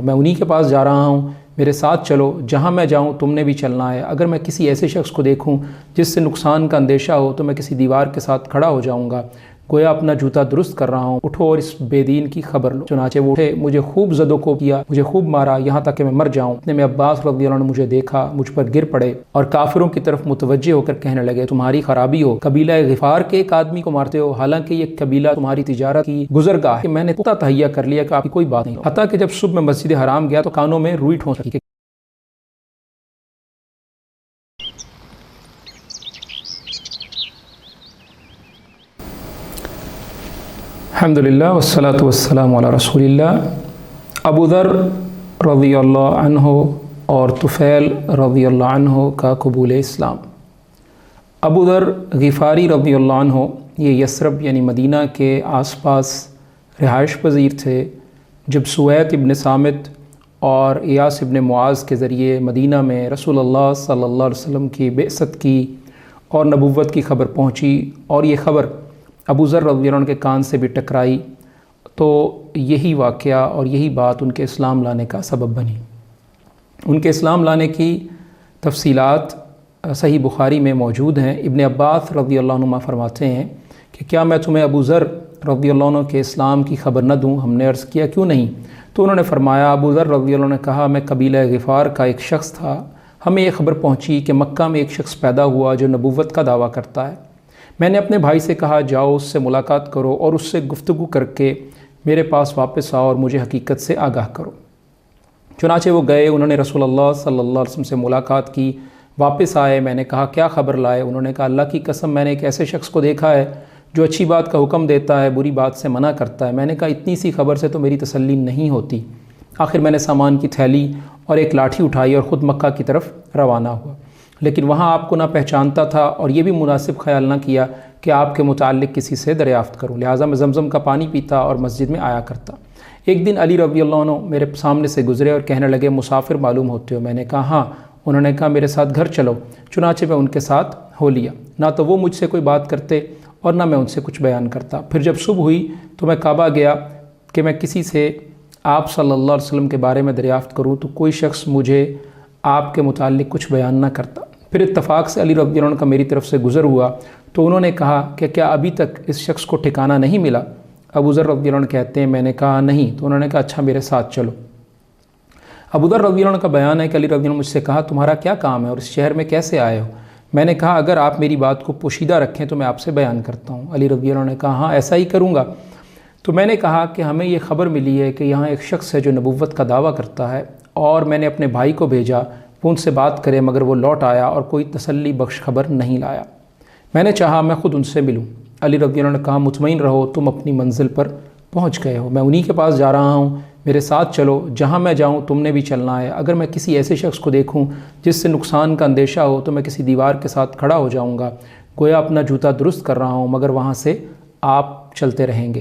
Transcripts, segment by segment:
میں انہی کے پاس جا رہا ہوں، میرے ساتھ چلو، جہاں میں جاؤں تم نے بھی چلنا ہے۔ اگر میں کسی ایسے شخص کو دیکھوں جس سے نقصان کا اندیشہ ہو تو میں کسی دیوار کے ساتھ کھڑا ہو جاؤں گا، گویا اپنا جوتا درست کر رہا ہوں، اٹھو اور اس بے دین کی خبر لو۔ چنانچہ وہ اٹھے، مجھے خوب زد و کوب کیا، مجھے خوب مارا، یہاں تک کہ میں مر جاؤں۔ اتنے میں عباس رضی اللہ عنہ نے مجھے دیکھا، مجھ پر گر پڑے اور کافروں کی طرف متوجہ ہو کر کہنے لگے، تمہاری خرابی ہو، قبیلہ غفار کے ایک آدمی کو مارتے ہو، حالانکہ یہ قبیلہ تمہاری تجارت کی گزرگاہ ہے۔ میں نے پختہ تہیہ کر لیا کہ آپ کی کوئی بات نہیں، حتیٰ کہ جب صبح میں مسجد حرام گیا تو کانوں میں روئی ٹھونس رہی۔ الحمدللہ والصلاة والسلام علی رسول اللہ۔ ابو ذر رضی اللہ عنہ اور طفیل رضی اللہ عنہ کا قبول اسلام۔ ابو ذر غفاری رضی اللہ عنہ یہ یثرب یعنی مدینہ کے آس پاس رہائش پذیر تھے۔ جب سوید ابن صامت اور ایاس ابن معاذ کے ذریعے مدینہ میں رسول اللہ صلی اللہ علیہ وسلم کی بعثت کی اور نبوت کی خبر پہنچی اور یہ خبر ابو ذر رضی اللہ عنہ کے کان سے بھی ٹکرائی تو یہی واقعہ اور یہی بات ان کے اسلام لانے کا سبب بنی۔ ان کے اسلام لانے کی تفصیلات صحیح بخاری میں موجود ہیں۔ ابن عباس رضی اللہ عنہ فرماتے ہیں کہ کیا میں تمہیں ابو ذر رضی اللہ عنہ کے اسلام کی خبر نہ دوں؟ ہم نے عرض کیا کیوں نہیں؟ تو انہوں نے فرمایا، ابو ذر رضی اللہ عنہ نے کہا، میں قبیلہ غفار کا ایک شخص تھا، ہمیں یہ خبر پہنچی کہ مکہ میں ایک شخص پیدا ہوا جو نبوت کا دعویٰ کرتا ہے۔ میں نے اپنے بھائی سے کہا جاؤ اس سے ملاقات کرو اور اس سے گفتگو کر کے میرے پاس واپس آؤ اور مجھے حقیقت سے آگاہ کرو۔ چنانچہ وہ گئے، انہوں نے رسول اللہ صلی اللہ علیہ وسلم سے ملاقات کی، واپس آئے۔ میں نے کہا کیا خبر لائے؟ انہوں نے کہا اللہ کی قسم میں نے ایک ایسے شخص کو دیکھا ہے جو اچھی بات کا حکم دیتا ہے، بری بات سے منع کرتا ہے۔ میں نے کہا اتنی سی خبر سے تو میری تسلی نہیں ہوتی۔ آخر میں نے سامان کی تھیلی اور ایک لاٹھی اٹھائی اور خود مکہ کی طرف روانہ ہوا، لیکن وہاں آپ کو نہ پہچانتا تھا اور یہ بھی مناسب خیال نہ کیا کہ آپ کے متعلق کسی سے دریافت کروں، لہٰذا میں زمزم کا پانی پیتا اور مسجد میں آیا کرتا۔ ایک دن علی رضی اللہ عنہ میرے سامنے سے گزرے اور کہنے لگے مسافر معلوم ہوتے ہو؟ میں نے کہا ہاں۔ انہوں نے کہا میرے ساتھ گھر چلو۔ چنانچہ میں ان کے ساتھ ہو لیا، نہ تو وہ مجھ سے کوئی بات کرتے اور نہ میں ان سے کچھ بیان کرتا۔ پھر جب صبح ہوئی تو میں کعبہ گیا کہ میں کسی سے آپ صلی اللہ علیہ وسلم کے بارے میں دریافت کروں تو کوئی شخص مجھے آپ کے متعلق کچھ بیان نہ کرتا۔ پھر اتفاق سے علی رضی اللہ عنہ کا میری طرف سے گزر ہوا تو انہوں نے کہا کہ کیا ابھی تک اس شخص کو ٹھکانہ نہیں ملا؟ ابو ذر رضی اللہ عنہ کہتے ہیں میں نے کہا نہیں۔ تو انہوں نے کہا اچھا میرے ساتھ چلو۔ ابو ذر رضی اللہ عنہ کا بیان ہے کہ علی رضی اللہ عنہ مجھ سے کہا تمہارا کیا کام ہے اور اس شہر میں کیسے آئے ہو؟ میں نے کہا اگر آپ میری بات کو پوشیدہ رکھیں تو میں آپ سے بیان کرتا ہوں۔ علی رضی اللہ عنہ نے کہا ہاں ایسا ہی کروں گا۔ تو میں نے کہا کہ ہمیں یہ خبر ملی ہے کہ یہاں ایک شخص ہے جو نبوت کا دعویٰ کرتا ہے اور میں نے اپنے بھائی کو بھیجا وہ ان سے بات کرے، مگر وہ لوٹ آیا اور کوئی تسلی بخش خبر نہیں لایا۔ میں نے چاہا میں خود ان سے ملوں۔ علی رضی اللہ عنہ نے کہا مطمئن رہو تم اپنی منزل پر پہنچ گئے ہو، میں انہی کے پاس جا رہا ہوں، میرے ساتھ چلو، جہاں میں جاؤں تم نے بھی چلنا ہے۔ اگر میں کسی ایسے شخص کو دیکھوں جس سے نقصان کا اندیشہ ہو تو میں کسی دیوار کے ساتھ کھڑا ہو جاؤں گا، گویا اپنا جوتا درست کر رہا ہوں، مگر وہاں سے آپ چلتے رہیں گے۔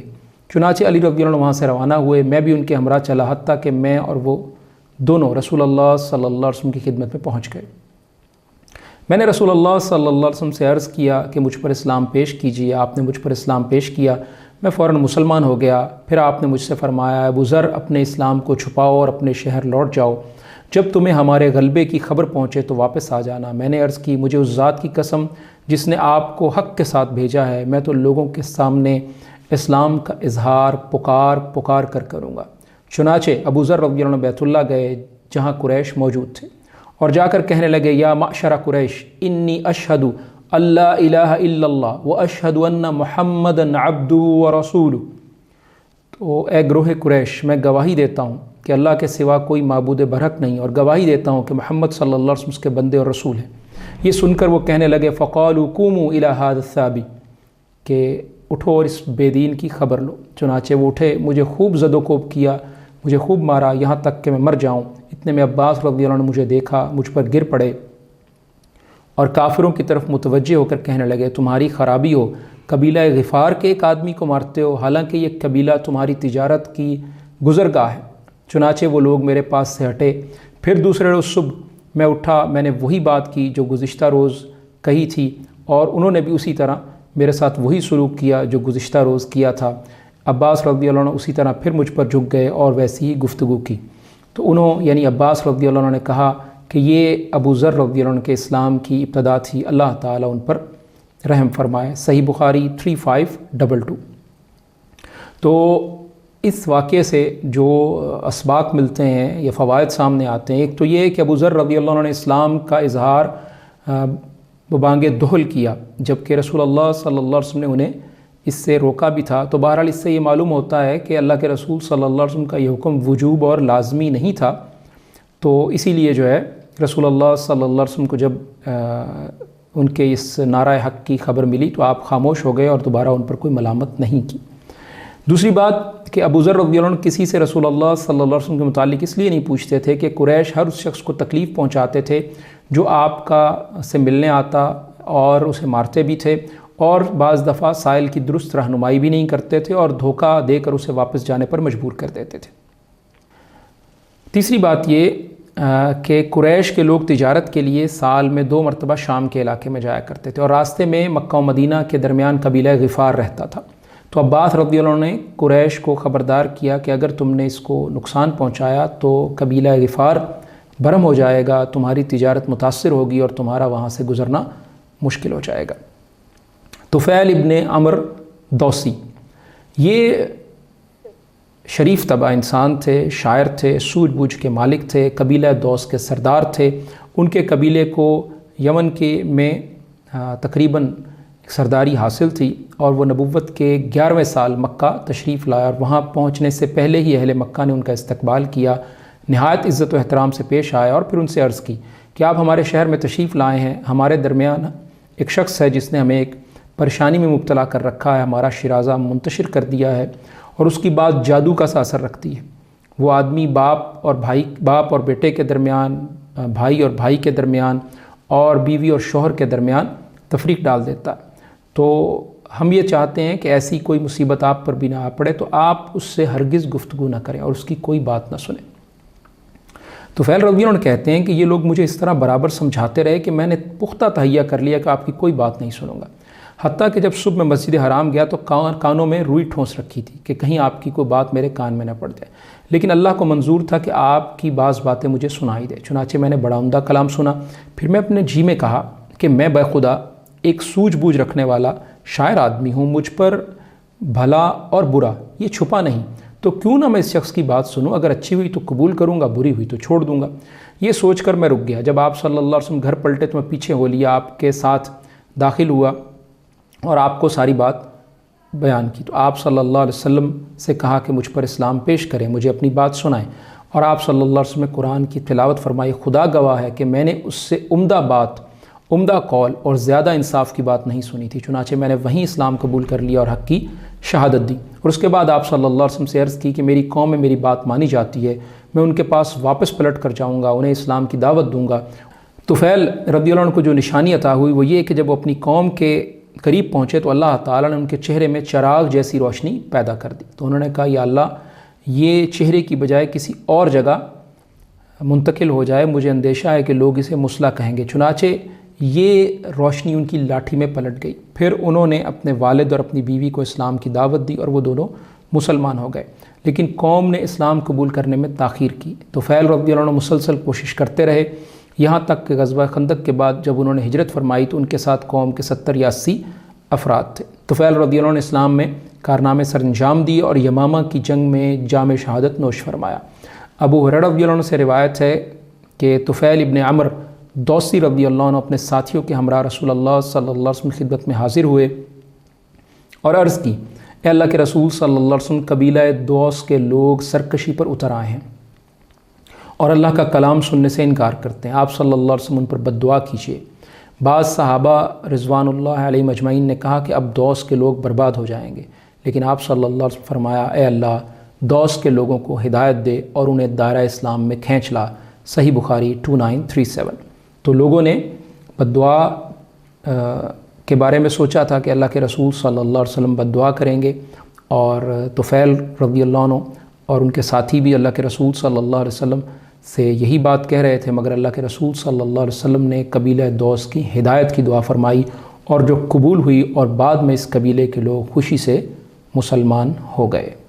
چنانچہ علی رضی اللہ عنہ وہاں سے روانہ ہوئے، میں بھی ان کے ہمراہ چلا، حتیٰ کہ میں اور وہ دونوں رسول اللہ صلی اللہ علیہ وسلم کی خدمت میں پہنچ گئے۔ میں نے رسول اللہ صلی اللہ علیہ وسلم سے عرض کیا کہ مجھ پر اسلام پیش کیجیے۔ آپ نے مجھ پر اسلام پیش کیا، میں فوراً مسلمان ہو گیا۔ پھر آپ نے مجھ سے فرمایا ابو ذر اپنے اسلام کو چھپاؤ اور اپنے شہر لوٹ جاؤ، جب تمہیں ہمارے غلبے کی خبر پہنچے تو واپس آ جانا۔ میں نے عرض کی مجھے اس ذات کی قسم جس نے آپ کو حق کے ساتھ بھیجا ہے، میں تو لوگوں کے سامنے اسلام کا اظہار پکار کر کروں گا۔ چنانچہ ابو ذر رضی اللہ عنہ بیت اللہ گئے جہاں قریش موجود تھے اور جا کر کہنے لگے یا معشر قریش انی اشہد اللہ الہ الا اللہ و اشہد ان محمد عبدہ و رسولہ۔ تو اے گروہ قریش میں گواہی دیتا ہوں کہ اللہ کے سوا کوئی معبود برحق نہیں، اور گواہی دیتا ہوں کہ محمد صلی اللہ علیہ وسلم اس کے بندے اور رسول ہیں۔ یہ سن کر وہ کہنے لگے فقالوا قوموا الی ھذا الثابی کہ اٹھو اور اس بے دین کی خبر لو۔ چنانچہ وہ اٹھے، مجھے خوب زد و کوب کیا، مجھے خوب مارا، یہاں تک کہ میں مر جاؤں۔ اتنے میں عباس رضی اللہ عنہ نے مجھے دیکھا، مجھ پر گر پڑے اور کافروں کی طرف متوجہ ہو کر کہنے لگے تمہاری خرابی ہو، قبیلہ غفار کے ایک آدمی کو مارتے ہو، حالانکہ یہ قبیلہ تمہاری تجارت کی گزرگاہ ہے۔ چنانچہ وہ لوگ میرے پاس سے ہٹے۔ پھر دوسرے روز صبح میں اٹھا، میں نے وہی بات کی جو گزشتہ روز کہی تھی، اور انہوں نے بھی اسی طرح میرے ساتھ وہی سلوک کیا جو گزشتہ روز کیا تھا۔ عباس رضی اللہ عنہ اسی طرح پھر مجھ پر جھک گئے اور ویسی ہی گفتگو کی۔ تو انہوں یعنی عباس رضی اللہ عنہ نے کہا کہ یہ ابو ذر رضی اللہ عنہ کے اسلام کی ابتدا تھی، اللہ تعالیٰ ان پر رحم فرمائے۔ صحیح بخاری 3522۔ تو اس واقعے سے جو اسباق ملتے ہیں یا فوائد سامنے آتے ہیں، ایک تو یہ کہ ابو ذر رضی اللہ عنہ نے اسلام کا اظہار ببانگ دہل کیا، جبکہ رسول اللہ صلی اللہ علیہ وسلم نے انہیں اس سے روکا بھی تھا۔ تو بہرحال اس سے یہ معلوم ہوتا ہے کہ اللہ کے رسول صلی اللہ علیہ وسلم کا یہ حکم وجوب اور لازمی نہیں تھا، تو اسی لیے جو ہے رسول اللہ صلی اللہ علیہ وسلم کو جب ان کے اس نعرہ حق کی خبر ملی تو آپ خاموش ہو گئے اور دوبارہ ان پر کوئی ملامت نہیں کی۔ دوسری بات کہ ابو ذر رضی اللہ عنہ کسی سے رسول اللہ صلی اللہ علیہ وسلم کے متعلق اس لیے نہیں پوچھتے تھے کہ قریش ہر اس شخص کو تکلیف پہنچاتے تھے جو آپ کا سے ملنے آتا اور اسے مارتے بھی تھے، اور بعض دفعہ سائل کی درست رہنمائی بھی نہیں کرتے تھے اور دھوکہ دے کر اسے واپس جانے پر مجبور کر دیتے تھے۔ تیسری بات یہ کہ قریش کے لوگ تجارت کے لیے سال میں 2 مرتبہ شام کے علاقے میں جایا کرتے تھے، اور راستے میں مکہ و مدینہ کے درمیان قبیلہ غفار رہتا تھا۔ تو عباس رضی اللہ عنہ نے قریش کو خبردار کیا کہ اگر تم نے اس کو نقصان پہنچایا تو قبیلہ غفار برہم ہو جائے گا، تمہاری تجارت متاثر ہوگی اور تمہارا وہاں سے گزرنا مشکل ہو جائے گا۔ طفیل ابن عمر دوسی یہ شریف طبع انسان تھے، شاعر تھے، سوجھ بوجھ کے مالک تھے، قبیلہ دوس کے سردار تھے۔ ان کے قبیلے کو یمن میں تقریباً سرداری حاصل تھی، اور وہ نبوت کے 11ویں سال مکہ تشریف لائے، اور وہاں پہنچنے سے پہلے ہی اہل مکہ نے ان کا استقبال کیا، نہایت عزت و احترام سے پیش آئے، اور پھر ان سے عرض کی کہ آپ ہمارے شہر میں تشریف لائے ہیں، ہمارے درمیان ایک شخص ہے جس نے ہمیں ایک پریشانی میں مبتلا کر رکھا ہے، ہمارا شیرازہ منتشر کر دیا ہے، اور اس کی بات جادو کا سا اثر رکھتی ہے۔ وہ آدمی باپ اور بیٹے کے درمیان، بھائی اور بھائی کے درمیان، اور بیوی اور شوہر کے درمیان تفریق ڈال دیتا ہے۔ تو ہم یہ چاہتے ہیں کہ ایسی کوئی مصیبت آپ پر بھی نہ آ پڑے، تو آپ اس سے ہرگز گفتگو نہ کریں اور اس کی کوئی بات نہ سنیں۔ تو طفیل رضی اللہ عنہ کہتے ہیں کہ یہ لوگ مجھے اس طرح برابر سمجھاتے رہے کہ میں نے پختہ تہیہ کر لیا کہ آپ کی کوئی بات نہیں سنوں گا، حتیٰ کہ جب صبح میں مسجد حرام گیا تو کانوں میں روئی ٹھونس رکھی تھی کہ کہیں آپ کی کوئی بات میرے کان میں نہ پڑ جائے، لیکن اللہ کو منظور تھا کہ آپ کی بعض باتیں مجھے سنائی دے، چنانچہ میں نے بڑا عمدہ کلام سنا۔ پھر میں اپنے جی میں کہا کہ میں بخدا ایک سوجھ بوجھ رکھنے والا شاعر آدمی ہوں، مجھ پر بھلا اور برا یہ چھپا نہیں، تو کیوں نہ میں اس شخص کی بات سنوں، اگر اچھی ہوئی تو قبول کروں گا، بری ہوئی تو چھوڑ دوں گا۔ یہ سوچ کر میں رک گیا۔ جب آپ صلی اللہ علیہ وسلم گھر پلٹے تو میں پیچھے ہو لیا، آپ کے ساتھ داخل ہوا اور آپ کو ساری بات بیان کی۔ تو آپ صلی اللہ علیہ وسلم سے کہا کہ مجھ پر اسلام پیش کریں، مجھے اپنی بات سنائیں، اور آپ صلی اللہ علیہ وسلم نے قرآن کی تلاوت فرمائی۔ خدا گواہ ہے کہ میں نے اس سے عمدہ قول اور زیادہ انصاف کی بات نہیں سنی تھی، چنانچہ میں نے وہیں اسلام قبول کر لیا اور حق کی شہادت دی۔ اور اس کے بعد آپ صلی اللہ علیہ وسلم سے عرض کی کہ میری قوم میں میری بات مانی جاتی ہے، میں ان کے پاس واپس پلٹ کر جاؤں گا، انہیں اسلام کی دعوت دوں گا۔ طفیل رضی اللہ عنہ کو جو نشانی عطا ہوئی وہ یہ کہ جب وہ اپنی قوم کے قریب پہنچے تو اللہ تعالیٰ نے ان کے چہرے میں چراغ جیسی روشنی پیدا کر دی۔ تو انہوں نے کہا یا اللہ، یہ چہرے کی بجائے کسی اور جگہ منتقل ہو جائے، مجھے اندیشہ ہے کہ لوگ اسے مسلح کہیں گے۔ چنانچہ یہ روشنی ان کی لاٹھی میں پلٹ گئی۔ پھر انہوں نے اپنے والد اور اپنی بیوی کو اسلام کی دعوت دی اور وہ دونوں مسلمان ہو گئے، لیکن قوم نے اسلام قبول کرنے میں تاخیر کی۔ تو طفیل رضی اللہ عنہ مسلسل کوشش کرتے رہے، یہاں تک کہ غزوہ خندق کے بعد جب انہوں نے ہجرت فرمائی تو ان کے ساتھ قوم کے 70 یا 80 افراد تھے۔ طفیل رضی اللہ عنہ نے اسلام میں کارنامے سر انجام دیے اور یمامہ کی جنگ میں جام شہادت نوش فرمایا۔ ابو ہریرہ رضی اللہ عنہ سے روایت ہے کہ طفیل ابن عمر دوسی رضی اللہ عنہ اپنے ساتھیوں کے ہمراہ رسول اللہ صلی اللہ علیہ وسلم کی خدمت میں حاضر ہوئے اور عرض کی، اے اللہ کے رسول صلی اللہ علیہ وسلم، قبیلہ دوس کے لوگ سرکشی پر اتر آئے ہیں اور اللہ کا کلام سننے سے انکار کرتے ہیں، آپ صلی اللہ علیہ وسلم ان پر بد دعا کیجیے۔ بعض صحابہ رضوان اللہ علیہ مجمعین نے کہا کہ اب دوس کے لوگ برباد ہو جائیں گے، لیکن آپ صلی اللہ علیہ وسلم فرمایا، اے اللہ، دوس کے لوگوں کو ہدایت دے اور انہیں دائرہ اسلام میں کھینچ لا۔ صحیح بخاری 2937۔ تو لوگوں نے بد دعا کے بارے میں سوچا تھا کہ اللہ کے رسول صلی اللہ علیہ وسلم بد دعا کریں گے، اور طفیل رضی اللہ عنہ اور ان کے ساتھی بھی اللہ کے رسول صلی اللہ علیہ وسلم سے یہی بات کہہ رہے تھے، مگر اللہ کے رسول صلی اللہ علیہ وسلم نے قبیلہ دوس کی ہدایت کی دعا فرمائی اور جو قبول ہوئی، اور بعد میں اس قبیلے کے لوگ خوشی سے مسلمان ہو گئے۔